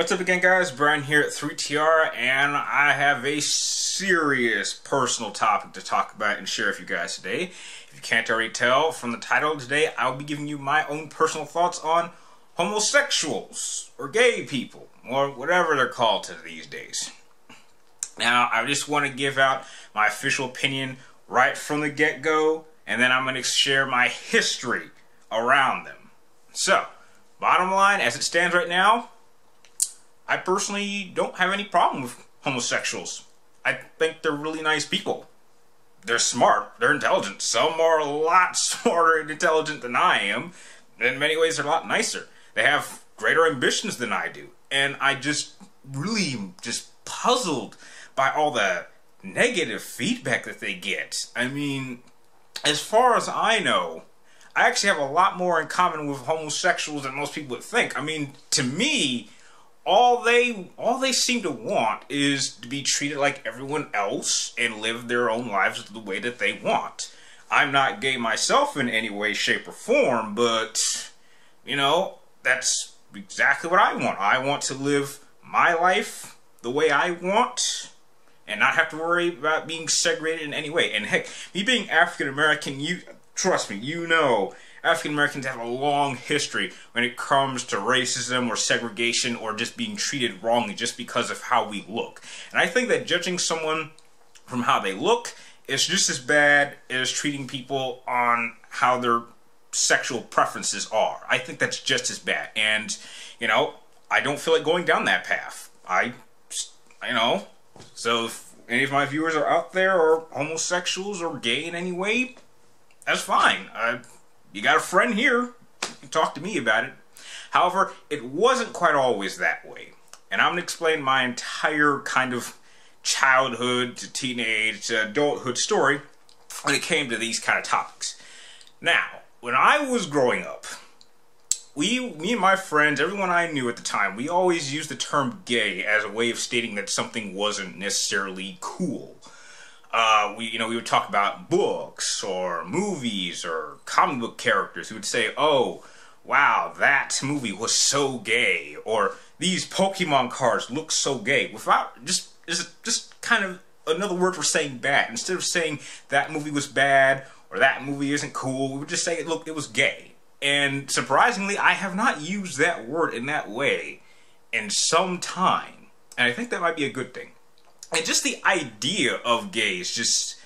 What's up again, guys? Brian here at 3TR, and I have a serious personal topic to talk about and share with you guys today. If you can't already tell from the title, today I'll be giving you my own personal thoughts on homosexuals, or gay people, or whatever they're called these days. Now, I just want to give out my official opinion right from the get-go, and then I'm going to share my history around them. So, bottom line, as it stands right now, I personally don't have any problem with homosexuals. I think they're really nice people. They're smart, they're intelligent. Some are a lot smarter and intelligent than I am. In many ways, they're a lot nicer. They have greater ambitions than I do. And I just really just puzzled by all the negative feedback that they get. I mean, as far as I know, I actually have a lot more in common with homosexuals than most people would think. I mean, to me, all they seem to want is to be treated like everyone else and live their own lives the way that they want. I'm not gay myself in any way, shape, or form, but, you know, that's exactly what I want. I want to live my life the way I want and not have to worry about being segregated in any way. And heck, me being African American, trust me, you know, African Americans have a long history when it comes to racism or segregation or just being treated wrongly just because of how we look. And I think that judging someone from how they look is just as bad as treating people on how their sexual preferences are. I think that's just as bad. And, you know, I don't feel like going down that path. So if any of my viewers are out there or homosexuals or gay in any way, that's fine. You got a friend here. You can talk to me about it. However, it wasn't quite always that way. And I'm going to explain my entire kind of childhood to teenage to adulthood story when it came to these kind of topics. Now, when I was growing up, me and my friends, everyone I knew at the time, we always used the term gay as a way of stating that something wasn't necessarily cool. We would talk about books or movies or comic book characters who would say, "Oh, wow, that movie was so gay," or "These Pokemon cards look so gay," without just kind of another word for saying bad. Instead of saying that movie was bad or that movie isn't cool, we would just say, "Look, it was gay." And surprisingly, I have not used that word in that way in some time, and I think that might be a good thing. And just the idea of gays, just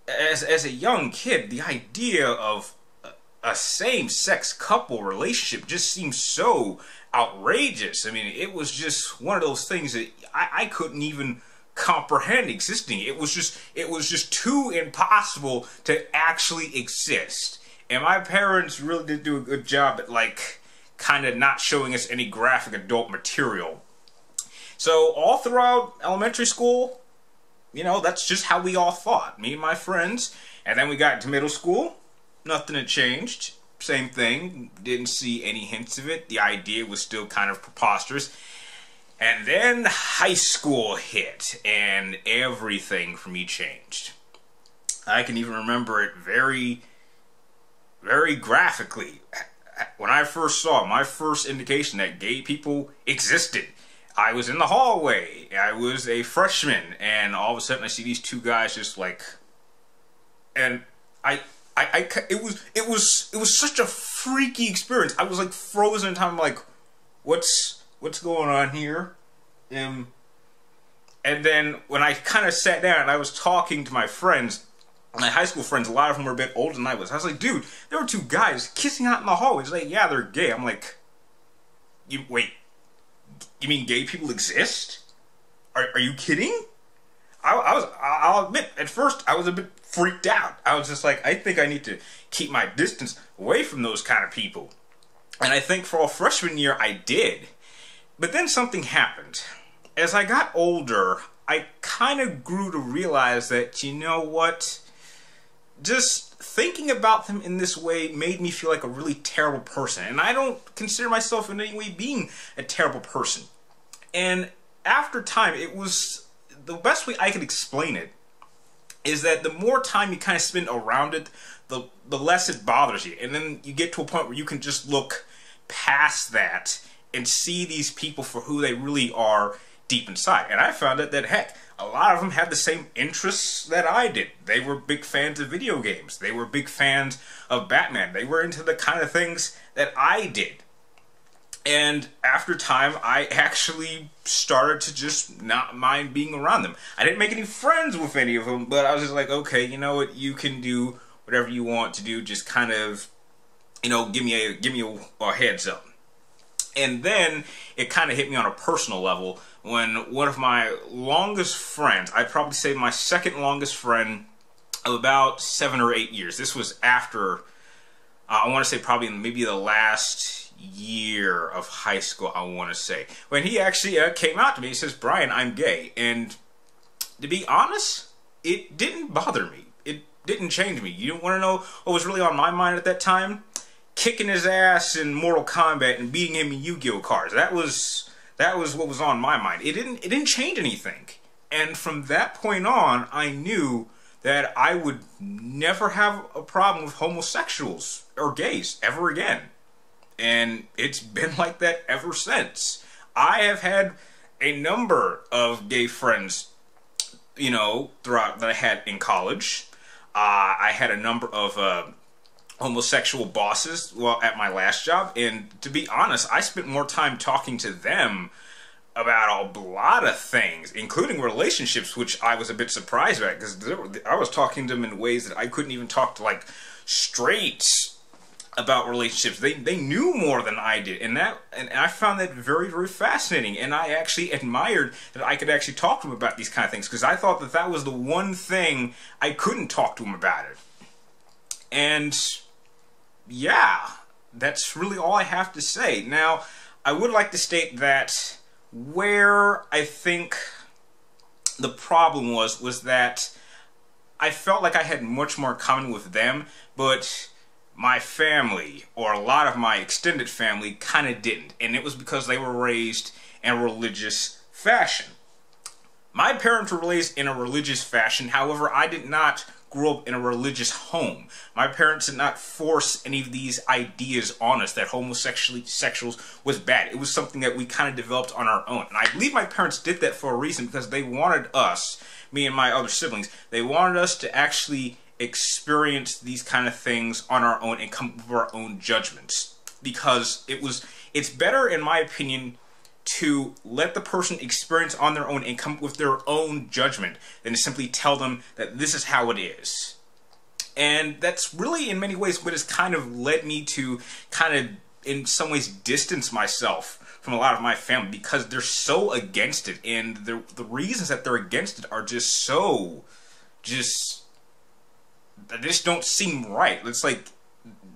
as a young kid, the idea of a same-sex couple relationship just seemed so outrageous. I mean, it was just one of those things that I couldn't even comprehend existing. It was just too impossible to actually exist. And my parents really did do a good job at, like, kind of not showing us any graphic adult material. So all throughout elementary school, you know, that's just how we all thought, me and my friends. And then we got into middle school, nothing had changed, same thing, didn't see any hints of it. The idea was still kind of preposterous. And then high school hit, and everything for me changed. I can even remember it very, very graphically. When I first saw my first indication that gay people existed, I was in the hallway, I was a freshman, and all of a sudden I see these two guys just like, and it was such a freaky experience. I was like frozen in time, like, what's going on here? And then when I kind of sat down and I was talking to my friends, my high school friends, a lot of them were a bit older than I was like, dude, there were two guys kissing out in the hallway. It's like, yeah, they're gay. I'm like, wait. You mean gay people exist? Are you kidding? I'll admit, at first I was a bit freaked out. I was just like, I think I need to keep my distance away from those kind of people. And I think for all freshman year I did. But then something happened. As I got older, I kind of grew to realize that, you know what? Just thinking about them in this way made me feel like a really terrible person. And I don't consider myself in any way being a terrible person. And after time, it was the best way I could explain it is that the more time you kind of spend around it, the less it bothers you. And then you get to a point where you can just look past that and see these people for who they really are deep inside. And I found out that, heck, a lot of them had the same interests that I did. They were big fans of video games. They were big fans of Batman. They were into the kind of things that I did. And after time, I actually started to just not mind being around them. I didn't make any friends with any of them, but I was just like, okay, you know what, you can do whatever you want to do. Just kind of, you know, give me a heads up. And then it kind of hit me on a personal level when one of my longest friends, I'd probably say my second longest friend of about 7 or 8 years. This was after, I want to say probably maybe the last year of high school, I want to say. When he actually came out to me, he says, "Brian, I'm gay." And to be honest, it didn't bother me. It didn't change me. You don't want to know what was really on my mind at that time? Kicking his ass in Mortal Kombat and beating him in Yu-Gi-Oh cards. That was what was on my mind. It didn't change anything. And from that point on, I knew that I would never have a problem with homosexuals or gays ever again. And it's been like that ever since. I have had a number of gay friends, you know, throughout that I had in college. I had a number of homosexual bosses, well, at my last job. And to be honest, I spent more time talking to them about a lot of things, including relationships, which I was a bit surprised about, because I was talking to them in ways that I couldn't even talk to, like, straights about relationships. They knew more than I did, and I found that very, very fascinating. And I actually admired that I could actually talk to them about these kind of things, because I thought that that was the one thing I couldn't talk to them about it. And yeah, that's really all I have to say. Now, I would like to state that where I think the problem was that I felt like I had much more in common with them, but my family, or a lot of my extended family, kind of didn't. And it was because they were raised in a religious fashion. My parents were raised in a religious fashion. However, I did not grow up in a religious home. My parents did not force any of these ideas on us that homosexuals was bad. It was something that we kind of developed on our own. And I believe my parents did that for a reason, because they wanted us, me and my other siblings, they wanted us to actually experience these kind of things on our own and come up with our own judgments. Because it's better, in my opinion, to let the person experience on their own and come up with their own judgment than to simply tell them that this is how it is. And that's really, in many ways, what has kind of led me to kind of, in some ways, distance myself from a lot of my family, because they're so against it, and the reasons that they're against it are just so, they just don't seem right. It's like,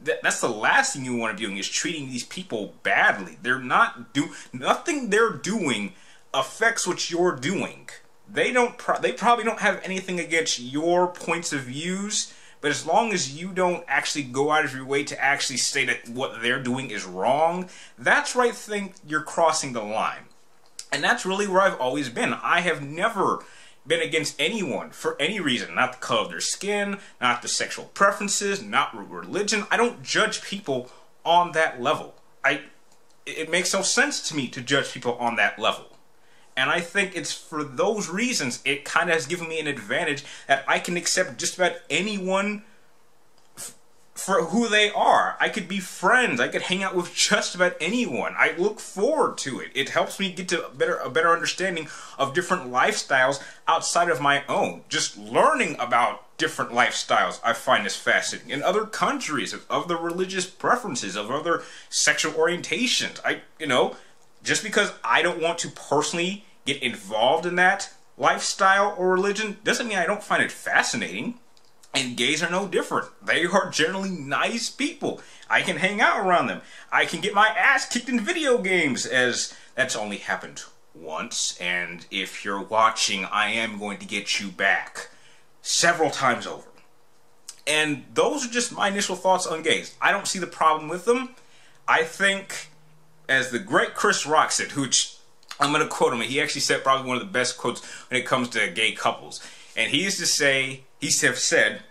that's the last thing you want to be doing, is treating these people badly. They're not nothing they're doing affects what you're doing. They probably don't have anything against your points of views, but as long as you don't actually go out of your way to actually say that what they're doing is wrong, that's where I think you're crossing the line. And that's really where I've always been. I have never been against anyone for any reason. Not the color of their skin, not their sexual preferences, not religion. I don't judge people on that level. It makes no sense to me to judge people on that level. And I think it's for those reasons it kind of has given me an advantage that I can accept just about anyone for who they are. I could be friends. I could hang out with just about anyone. I look forward to it. It helps me get to a better understanding of different lifestyles outside of my own. Just learning about different lifestyles I find is fascinating. In other countries, of other religious preferences, of other sexual orientations. Just because I don't want to personally get involved in that lifestyle or religion doesn't mean I don't find it fascinating. And gays are no different. They are generally nice people. I can hang out around them. I can get my ass kicked in video games, as that's only happened once. And if you're watching, I am going to get you back several times over. And those are just my initial thoughts on gays. I don't see the problem with them. I think, as the great Chris Rock said, which I'm going to quote him, he actually said probably one of the best quotes when it comes to gay couples. And he used to say, he said,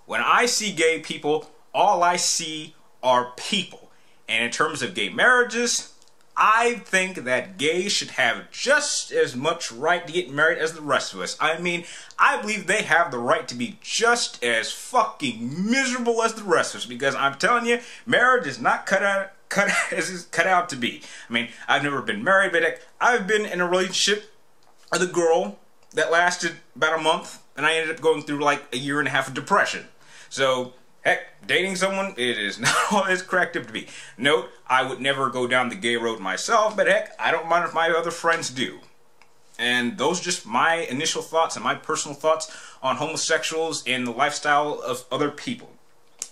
"When I see gay people, all I see are people. And in terms of gay marriages, I think that gays should have just as much right to get married as the rest of us. I mean, I believe they have the right to be just as fucking miserable as the rest of us, because I'm telling you, marriage is not cut out to be. I mean, I've never been married, but I've been in a relationship with a girl that lasted about a month, and I ended up going through like a year and a half of depression. So, heck, dating someone, it is not all it's cracked up to be. Note, I would never go down the gay road myself, but heck, I don't mind if my other friends do. And those are just my initial thoughts and my personal thoughts on homosexuals and the lifestyle of other people.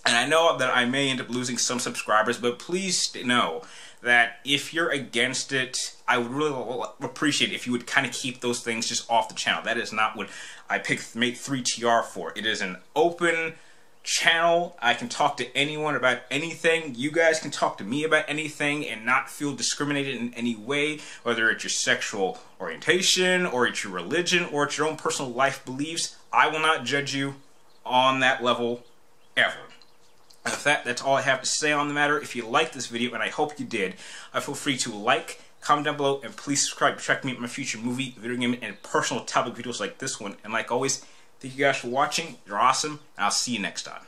And I know that I may end up losing some subscribers, but please know that if you're against it, I would really appreciate it if you would kind of keep those things just off the channel. That is not what I picked Mate 3TR for. It is an open channel. I can talk to anyone about anything. You guys can talk to me about anything and not feel discriminated in any way, whether it's your sexual orientation, or it's your religion, or it's your own personal life beliefs. I will not judge you on that level ever. And with that, that's all I have to say on the matter. If you liked this video, and I hope you did, feel free to like, comment down below, and please subscribe to check me out my future movie, video game, and personal topic videos like this one. And like always, thank you guys for watching. You're awesome, and I'll see you next time.